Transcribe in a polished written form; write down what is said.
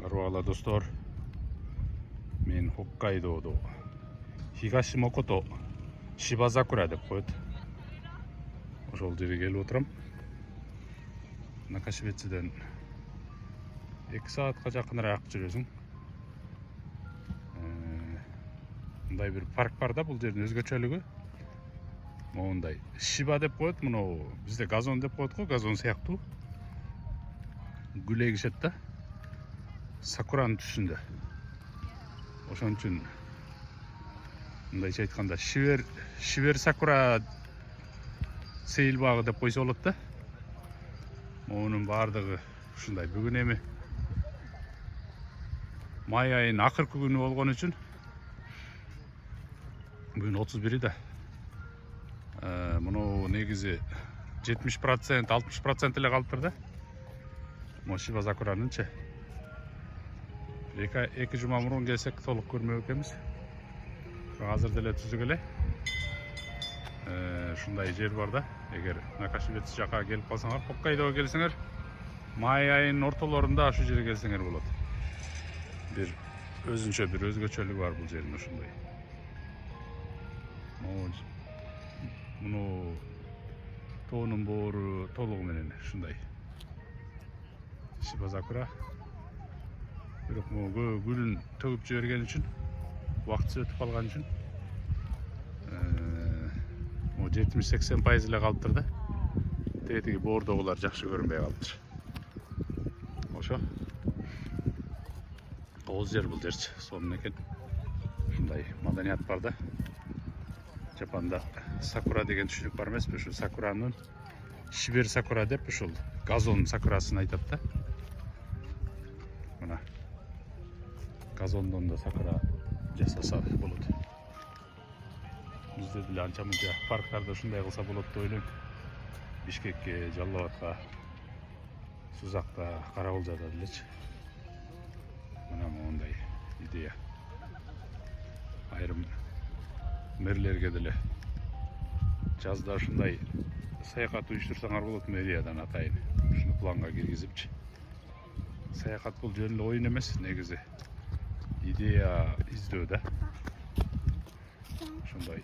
Арбала достор, мен Хоккайдодо Хигашимокото Шибазакура деп коет. Ошол жерге келип отурам. Накашибетсиден 2 саатка жакыныраак жүрөсүң. Мындай бир парк бар да, бул жердин өзгөчөлүгү. Мондай Шиба деп коет, муну бизде газон деп коет го, газон сыяктуу. Гүл эгишет да. Сакуранын түсүндө. Ошон үчүн мындайча айтканда шибер сакура сейил багы деп койсо болот да. Монун баардыгы ушундай. Бүгүн эми май айынын акыркы күнү болгон үчүн бүгүн 31 да. Муну негизи 70% 60% эле калыптыр да. Мо Шиба сакуранынчы. Эки жума мурун келсек толук көрмөк экенбиз. Азыр деле түзүк эле. Ушундай жер бар да. Эгер Накашибетси жака келип калсаңар, Хоккайдого келсеңер, май айынын ортолорунда ашу жерге келсеңер болот. Бир өзүнчө бир өзгөчөлүгү бар бул жердин ушундай. Муну тоонун боору толугу менен ушундай. Шиба сакура. Бирок могу гүлүн төгүп жиберген үчүн, убактысы өтүп калган үчүн 70-80% эле калыптыр да. Тетиги боордогулар жакшы көрүнбөй калыптыр. Ошо. Ооз жер бул жерчи, сонун экен. Ушундай маданият бар да. Жапанда сакура деген түшүнүк бар эмеспи? Ушу сакуранын шибер сакура деп ушул газон сакурасын айтат да. Мына газондон да сакура жасаса болот. Бизде деле анча-мынча парктарда ушундай кылса болот деп ойлойм. Бишкекке, Жалал Абадка, Сузакта, Карабулжада делечи. Мына мондай идея. Айрым мэрлерге деле жазда ушундай саякат уюштурсаңар болот, мэриядан атайын. Ушуну планга киргизипчи. Саякат бул жөн эле оюн эмес, негизи идея издөө да. Ушундай.